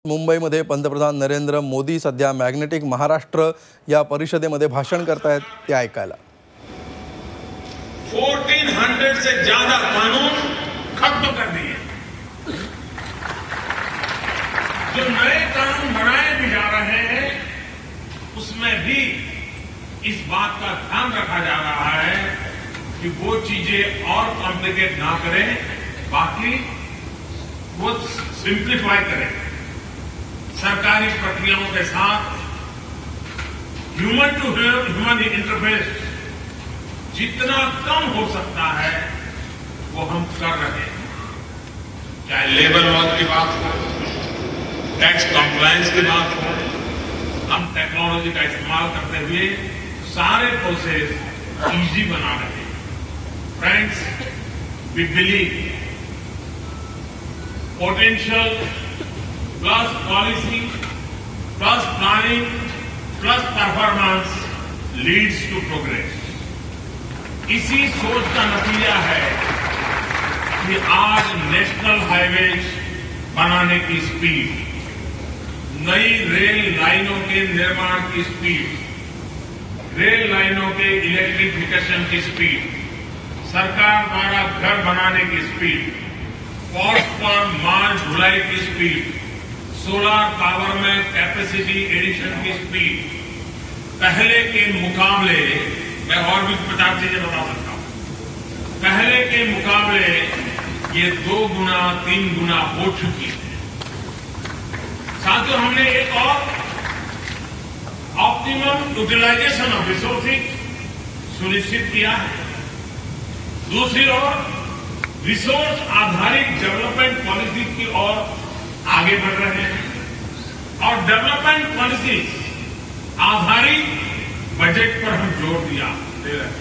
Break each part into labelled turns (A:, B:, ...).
A: मुंबईमध्ये पंतप्रधान नरेंद्र मोदी सध्या मॅग्नेटिक महाराष्ट्र या परिषदेमध्ये भाषण करतायत, ते ऐकायला।
B: 1400 से ज्यादा कानून खत्म कर दिए। जो नए कानून बनाए भी जा रहे हैं उसमें भी इस बात का ध्यान रखा जा रहा है कि वो चीजें और कॉम्प्लिकेट ना करें, बाकी वो सिंप्लीफाई करें। सरकारी प्रक्रियाओं के साथ ह्यूमन टू ह्यूमन इंटरफेस जितना कम हो सकता है वो हम कर रहे हैं। चाहे लेबर लॉ की बात हो, टैक्स कॉम्प्लायंस की बात हो, हम टेक्नोलॉजी का इस्तेमाल करते हुए सारे प्रोसेस इजी बना रहे हैं। Friends, we believe potential plus policy plus planning plus performance leads to progress. इसी सोच का नतीजा है कि आज नेशनल हाईवेज बनाने की स्पीड, नई रेल लाइनों के निर्माण की स्पीड, रेल लाइनों के इलेक्ट्रिफिकेशन की स्पीड, सरकार द्वारा घर बनाने की स्पीड, पोर्ट पर माल ढुलाई की स्पीड, सोलर पावर में कैपेसिटी एडिशन की स्पीड, पहले के मुकाबले, मैं और भी 50 चीजें बता सकता हूं, पहले के मुकाबले ये 2 गुना 3 गुना हो चुकी है। साथियों, हमने एक और ऑप्टिमम यूटिलाइजेशन ऑफ रिसोर्सेज सुनिश्चित किया है। दूसरी ओर रिसोर्स आधारित डेवलपमेंट पॉलिसी की ओर आगे बढ़ रहे हैं और डेवलपमेंट पॉलिसी आधारित बजट पर हम जोर दे रहे हैं।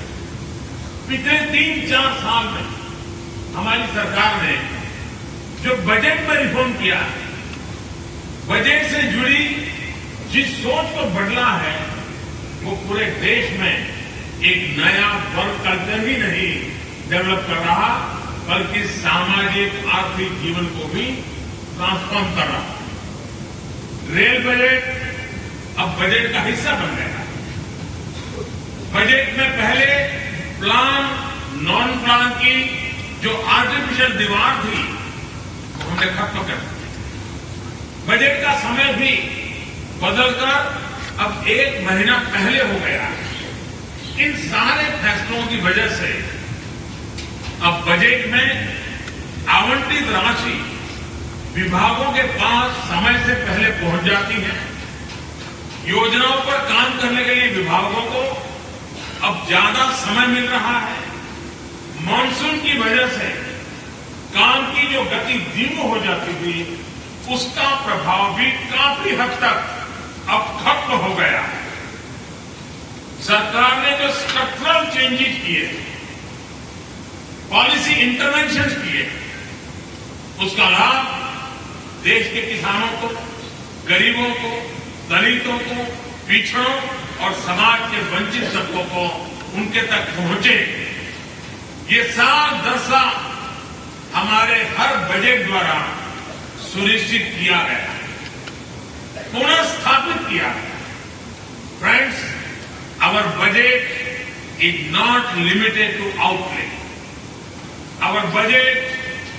B: पिछले 3-4 साल में हमारी सरकार ने जो बजट में रिफॉर्म किया है, बजट से जुड़ी जिस सोच को बदला है, वो पूरे देश में एक नया वर्क कल्चर ही नहीं डेवलप कर रहा, बल्कि सामाजिक आर्थिक जीवन को भी ट्रांसफॉर्म कर रहा। रेल बजट अब बजट का हिस्सा बन गया। बजट में पहले प्लान नॉन प्लान की जो आर्टिफिशियल दीवार थी वो हमने खत्म कर दी। बजट का समय भी बदलकर अब 1 महीना पहले हो गया। इन सारे फैसलों की वजह से अब बजट में आवंटित राशि विभागों के पास समय से पहले पहुंच जाती है। योजनाओं पर काम करने के लिए विभागों को अब ज्यादा समय मिल रहा है। मानसून की वजह से काम की जो गति धीमी हो जाती थी, उसका प्रभाव भी काफी हद तक अब खत्म हो गया है। सरकार ने जो स्ट्रक्चरल चेंजेस किए, पॉलिसी इंटरवेंशन किए, उसका लाभ देश के किसानों को, गरीबों को, दलितों को, पिछड़ों और समाज के वंचित तबकों को उनके तक पहुंचे। ये साल दर साल हमारे हर बजट द्वारा सुनिश्चित किया गया, पुनः स्थापित किया गया। Friends, our budget is not limited to outlay. Our budget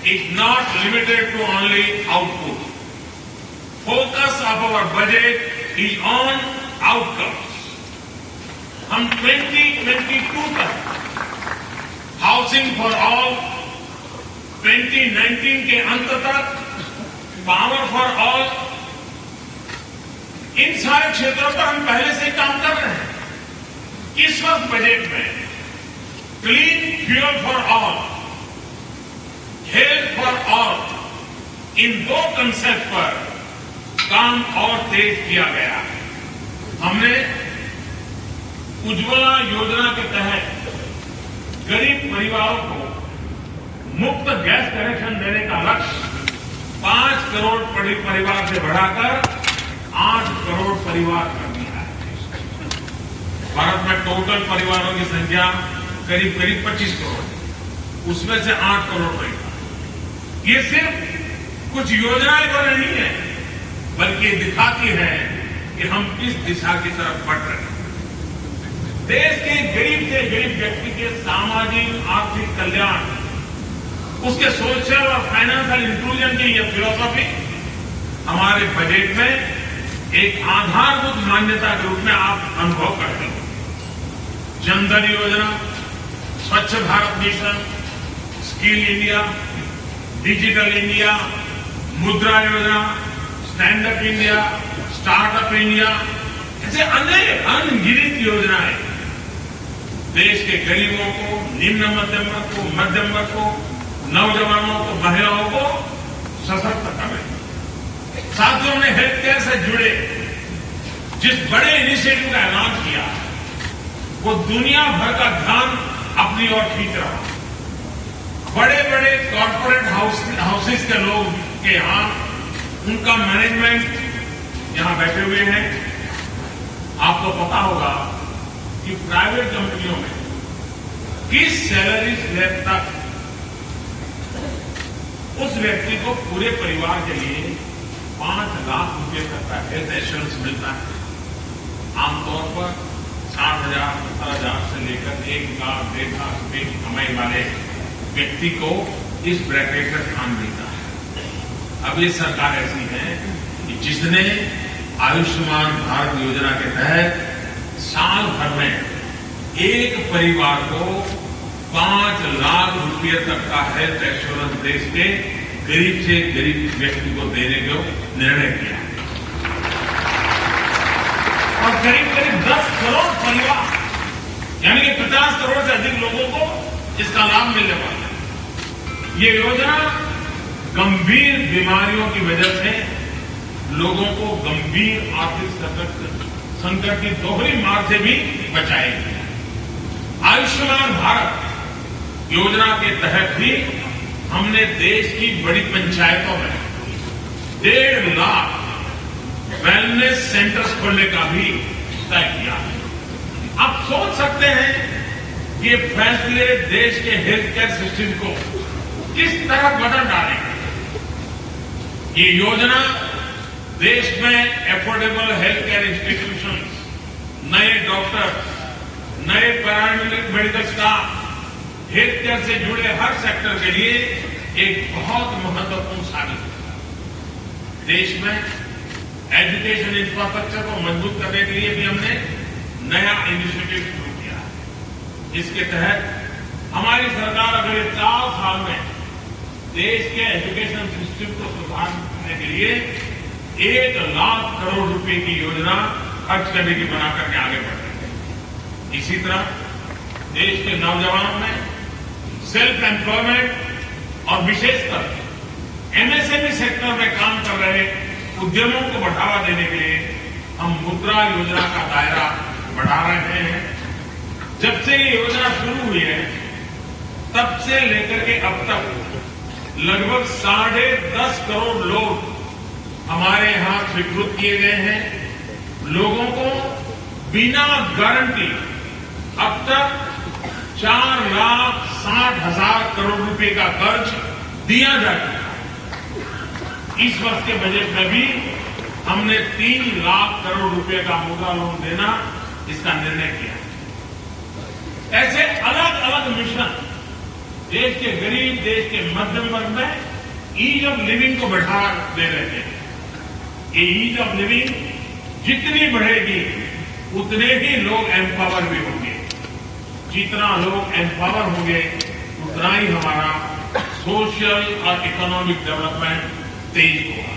B: is not limited to only output. Focus of our budget is on outcomes. हम 2022 तक हाउसिंग फॉर ऑल, 2019 के अंत तक पावर फॉर ऑल, इन सारे क्षेत्रों पर हम पहले से काम कर रहे हैं। इस वक्त बजट में clean fuel for all, health for all, in 2 concept पर काम और तेज किया गया है। हमने उज्ज्वला योजना के तहत गरीब परिवारों को मुफ्त गैस कनेक्शन देने का लक्ष्य 5 करोड़ परिवार से बढ़ाकर 8 करोड़ परिवार कर दिया है। भारत में टोटल परिवारों की संख्या करीब 25 करोड़, उसमें से 8 करोड़ परिवार। ये सिर्फ कुछ योजनाएं तो नहीं है, बल्कि दिखाती है कि हम किस दिशा की तरफ बढ़ रहे हैं। देश के गरीब से गरीब व्यक्ति के सामाजिक आर्थिक कल्याण, उसके सोशल और फाइनेंशियल इंक्लूजन की यह फिलॉसफी हमारे बजट में एक आधारभूत मान्यता के रूप में आप अनुभव करते हो। जनधन योजना, स्वच्छ Bharat mission, skill India, digital India, मुद्रा योजना, stand up India, startup India, ऐसे अनेक अनगिनत योजनाएं देश के गरीबों को, निम्न मध्यम वर्ग को, मध्यम वर्ग को, नौजवानों को, महिलाओं को सशक्त कर रहे हैं। साथियों ने हेल्थ केयर से जुड़े जिस बड़े इनिशिएटिव का ऐलान किया, वो दुनिया भर का ध्यान अपनी ओर खींच रहा। बड़े बड़े कॉर्पोरेट हाउसेस के लोग के यहां उनका मैनेजमेंट यहां बैठे हुए हैं। आपको पता होगा कि प्राइवेट कंपनियों में किस सैलरी स्लैब तक उस व्यक्ति को पूरे परिवार के लिए 5 लाख रुपए तक का हेल्थ इंश्योरेंस मिलता है। आमतौर पर 60,000, 70,000 से लेकर 1 लाख, 1.5 लाख रुपए की कमाई वाले व्यक्ति को इस ब्रैकेट में स्थान मिलता है। अब ये सरकार ऐसी है कि जिसने आयुष्मान भारत योजना के तहत साल भर में एक परिवार को 5 लाख रुपये तक का हेल्थ इंश्योरेंस देश के गरीब से गरीब व्यक्ति को देने का निर्णय किया और करीब करीब 10 करोड़ परिवार, यानी कि 50 करोड़ से अधिक लोगों को इसका लाभ मिलने वाला है। ये योजना गंभीर बीमारियों की वजह से लोगों को गंभीर आर्थिक संकट की दोहरी मार से भी बचाएगी। आयुष्मान भारत योजना के तहत भी हमने देश की बड़ी पंचायतों में 1.5 लाख वेलनेस सेंटर्स खोलने का भी तय किया है। आप सोच सकते हैं कि ये फैसले देश के हेल्थ केयर सिस्टम को किस तरह बदल डालेंगे। ये योजना देश में एफोर्डेबल हेल्थ केयर इंस्टीट्यूशंस, नए डॉक्टर्स, नए पैरामेडिकल स्टाफ, हेल्थ केयर से जुड़े हर सेक्टर के लिए एक बहुत महत्वपूर्ण साबित है। देश में एजुकेशन इंफ्रास्ट्रक्चर को मजबूत करने के लिए भी हमने नया इनिशिएटिव शुरू किया है। इसके तहत हमारी सरकार अगले 4 साल में देश के एजुकेशन सिस्टम को सुधार करने के लिए 1 लाख करोड़ रुपए की योजना खर्च करने की बना करके आगे बढ़ रहे हैं। इसी तरह देश के नौजवानों में सेल्फ एम्प्लॉयमेंट और विशेषकर एमएसएमई सेक्टर में काम कर रहे उद्यमों को बढ़ावा देने के लिए हम मुद्रा योजना का दायरा बढ़ा रहे हैं। जब से ये योजना शुरू हुई है तब से लेकर के अब तक लगभग 10.5 करोड़ लोग हमारे यहां स्वीकृत किए गए हैं। लोगों को बिना गारंटी अब तक 4,60,000 करोड़ रुपए का कर्ज दिया जा चुका है। इस वर्ष के बजट में भी हमने 3 लाख करोड़ रुपए का मुद्रा लोन देना इसका निर्णय किया है। ऐसे अलग अलग मिशन देश के गरीब, देश के मध्यम वर्ग में ईज ऑफ लिविंग को बढ़ावा दे रहे हैं। ये ईज ऑफ लिविंग जितनी बढ़ेगी उतने ही लोग एम्पावर भी होंगे। जितना लोग एम्पावर होंगे उतना ही हमारा सोशल और इकोनॉमिक डेवलपमेंट तेज होगा।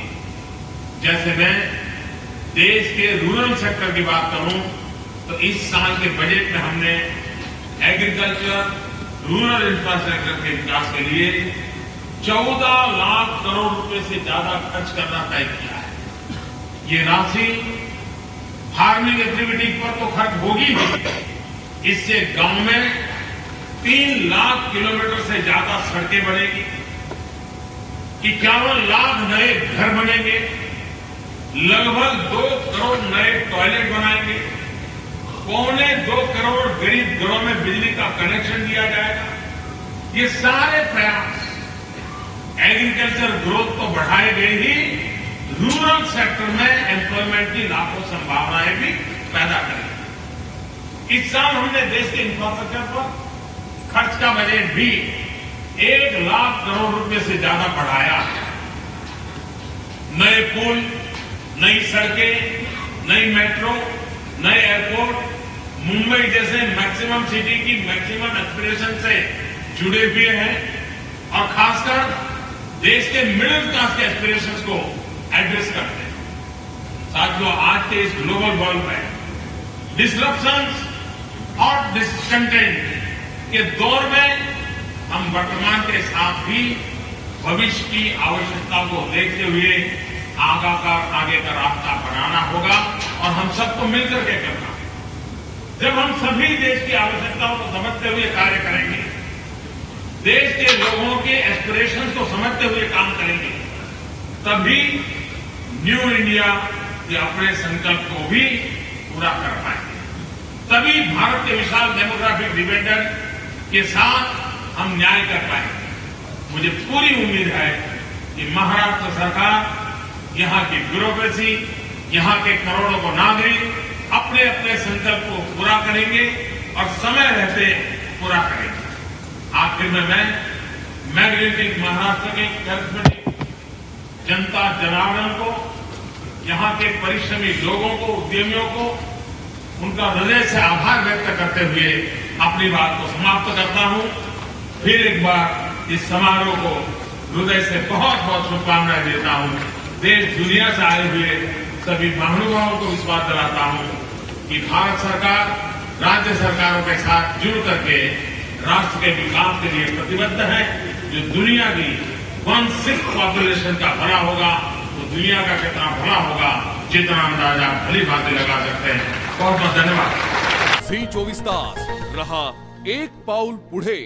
B: जैसे मैं देश के रूरल सेक्टर की बात करूं तो इस साल के बजट में हमने एग्रीकल्चर, रूरल इंफ्रास्ट्रक्चर के विकास के लिए 14 लाख करोड़ रुपए से ज्यादा खर्च करना तय किया है। ये राशि फार्मिंग एक्टिविटी पर तो खर्च होगी ही, इससे गांव में 3 लाख किलोमीटर से ज्यादा सड़कें बनेगी, 51 लाख नए घर बनेंगे, लगभग 2 करोड़ नए टॉयलेट बनाएंगे, 1.25 करोड़ गरीब घरों में बिजली का कनेक्शन दिया जाएगा। ये सारे प्रयास एग्रीकल्चर ग्रोथ तो बढ़ाए गए ही रूरल सेक्टर में एम्प्लॉयमेंट की लाखों संभावनाएं भी पैदा करेगी। इस साल हमने देश के इंफ्रास्ट्रक्चर पर खर्च का बजट भी 1 लाख करोड़ रुपए से ज्यादा बढ़ाया है। नए पुल, नई सड़कें, नई मेट्रो, नए एयरपोर्ट मुंबई जैसे मैक्सिमम सिटी की मैक्सिमम एस्पिरेशन से जुड़े हुए हैं और खासकर देश के मिडिल क्लास के एस्पिरेशंस को एड्रेस करते हैं। साथियों, आज के इस ग्लोबल वर्ल्ड में डिसरप्शंस और डिसकंटेंट के दौर में हम वर्तमान के साथ भी भविष्य की आवश्यकता को देखते हुए आगे का रास्ता बनाना होगा और हम सबको मिलकर के करना है। जब हम सभी देश की आवश्यकताओं को समझते हुए कार्य करेंगे, देश के लोगों के एस्पिरेशंस को समझते हुए काम करेंगे, तभी न्यू इंडिया के अपने संकल्प को भी पूरा कर पाएंगे। तभी भारत के विशाल डेमोग्राफिक डिविडेंड के साथ हम न्याय कर पाएंगे। मुझे पूरी उम्मीद है कि महाराष्ट्र सरकार, यहां की ब्यूरोक्रेसी, यहां के करोड़ों को नागरिक अपने अपने संकल्प को पूरा करेंगे और समय रहते पूरा करेंगे। आखिर में मैं मैग्नेटिक महाराष्ट्र के करिश्मेटिक जनता जनार्दन को, यहां के परिश्रमी लोगों को, उद्यमियों को उनका हृदय से आभार व्यक्त करते हुए अपनी बात को समाप्त करता हूं। फिर एक बार इस समारोह को हृदय से बहुत बहुत शुभकामनाएं देता हूं। देश दुनिया से आए हुए सभी महानुभावों को विश्वास दिलाता हूं कि भारत सरकार राज्य सरकारों के साथ जुड़ करके राष्ट्र के विकास के लिए प्रतिबद्ध है। जो दुनिया की 1/6 पॉपुलेशन का भला होगा, तो दुनिया का कितना भला होगा, जितना अंदाजा भली भांति लगा सकते हैं। बहुत बहुत धन्यवाद।
C: झी 24 तास रहा एक पाऊल पुढे।